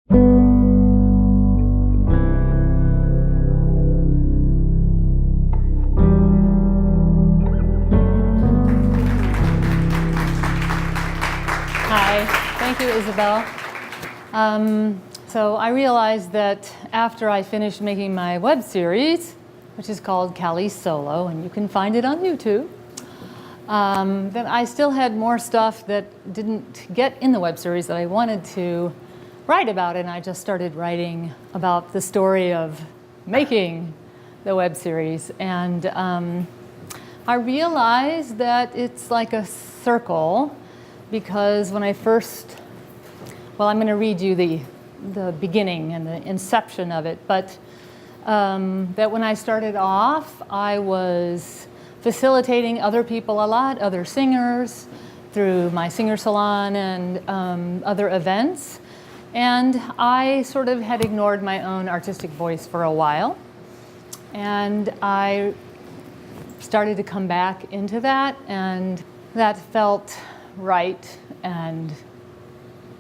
Hi, thank you, Isabelle. So I realized that after I finished making my web series, which is called Callie Solo, and you can find it on YouTube, that I still had more stuff that didn't get in the web series that I wanted to write about, and I just started writing about the story of making the web series. And I realized that it's like a circle, because when I first, well, I'm going to read you the beginning and the inception of it, but that when I started off, I was facilitating other people a lot, other singers, through my singer salon and other events. And I sort of had ignored my own artistic voice for a while. And I started to come back into that, and that felt right and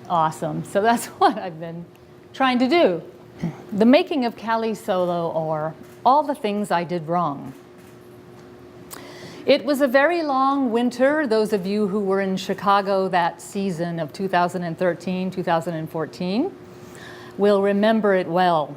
awesome. So that's what I've been trying to do. The making of Callie Solo, or all the things I did wrong. It was a very long winter. Those of you who were in Chicago that season of 2013, 2014 will remember it well.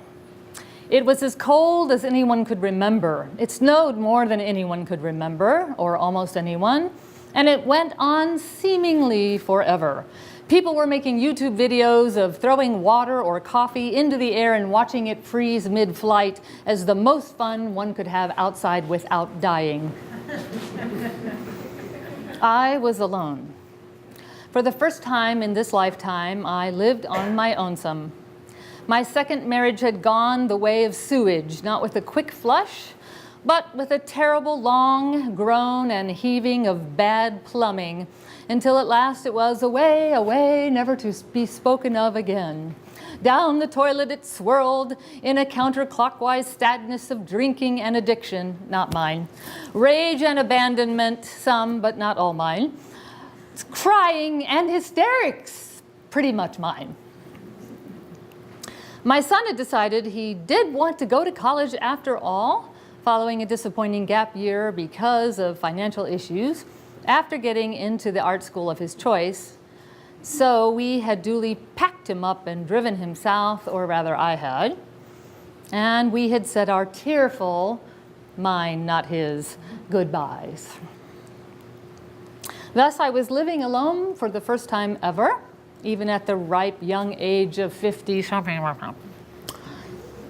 It was as cold as anyone could remember. It snowed more than anyone could remember, or almost anyone, and it went on seemingly forever. People were making YouTube videos of throwing water or coffee into the air and watching it freeze mid-flight as the most fun one could have outside without dying. I was alone. For the first time in this lifetime, I lived on my own. My second marriage had gone the way of sewage, not with a quick flush, but with a terrible long groan and heaving of bad plumbing, until at last it was away, away, never to be spoken of again. Down the toilet it swirled in a counterclockwise sadness of drinking and addiction, not mine. Rage and abandonment, some, but not all mine. Crying and hysterics, pretty much mine. My son had decided he did want to go to college after all, following a disappointing gap year because of financial issues, after getting into the art school of his choice. So we had duly packed him up and driven him south, or rather I had, and we had said our tearful, mine, not his, goodbyes. Thus I was living alone for the first time ever, even at the ripe young age of 50 something.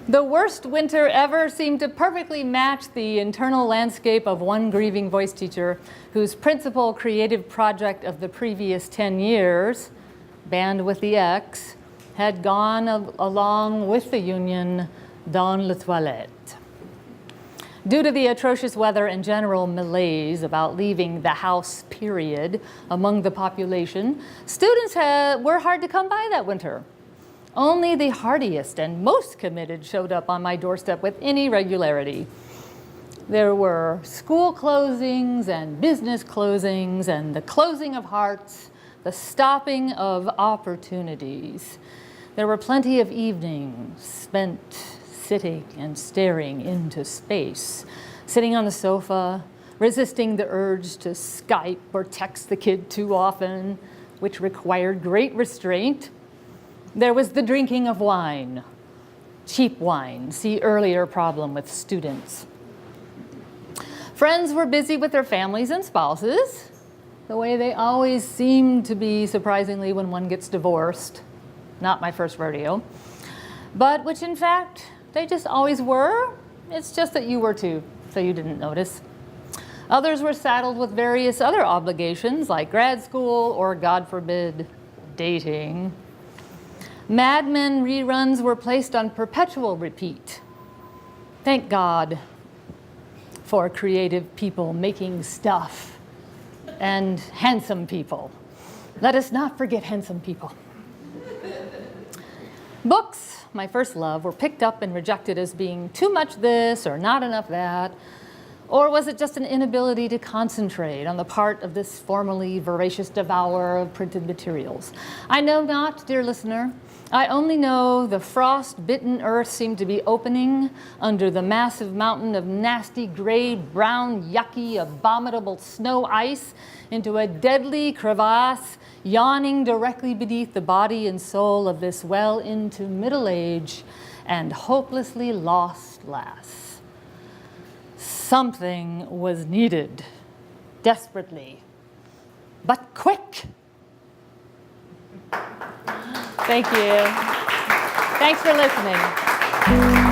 The worst winter ever seemed to perfectly match the internal landscape of one grieving voice teacher whose principal creative project of the previous 10 years, Band with the X, had gone along with the union dans la toilette. Due to the atrocious weather and general malaise about leaving the house, period, among the population, students were hard to come by that winter. Only the hardiest and most committed showed up on my doorstep with any regularity. There were school closings and business closings and the closing of hearts, the stopping of opportunities. There were plenty of evenings spent sitting and staring into space, sitting on the sofa, resisting the urge to Skype or text the kid too often, which required great restraint. There was the drinking of wine, cheap wine, see earlier problem with students. Friends were busy with their families and spouses, the way they always seem to be, surprisingly, when one gets divorced. Not my first rodeo. But which, in fact, they just always were. It's just that you were too, so you didn't notice. Others were saddled with various other obligations, like grad school or, God forbid, dating. Mad Men reruns were placed on perpetual repeat. Thank God for creative people making stuff and handsome people. Let us not forget handsome people. Books, my first love, were picked up and rejected as being too much this or not enough that. Or was it just an inability to concentrate on the part of this formerly voracious devourer of printed materials? I know not, dear listener. I only know the frost-bitten earth seemed to be opening under the massive mountain of nasty, gray, brown, yucky, abominable snow ice into a deadly crevasse yawning directly beneath the body and soul of this well into middle age and hopelessly lost lass. Something was needed, desperately, but quick. Thank you. Thanks for listening.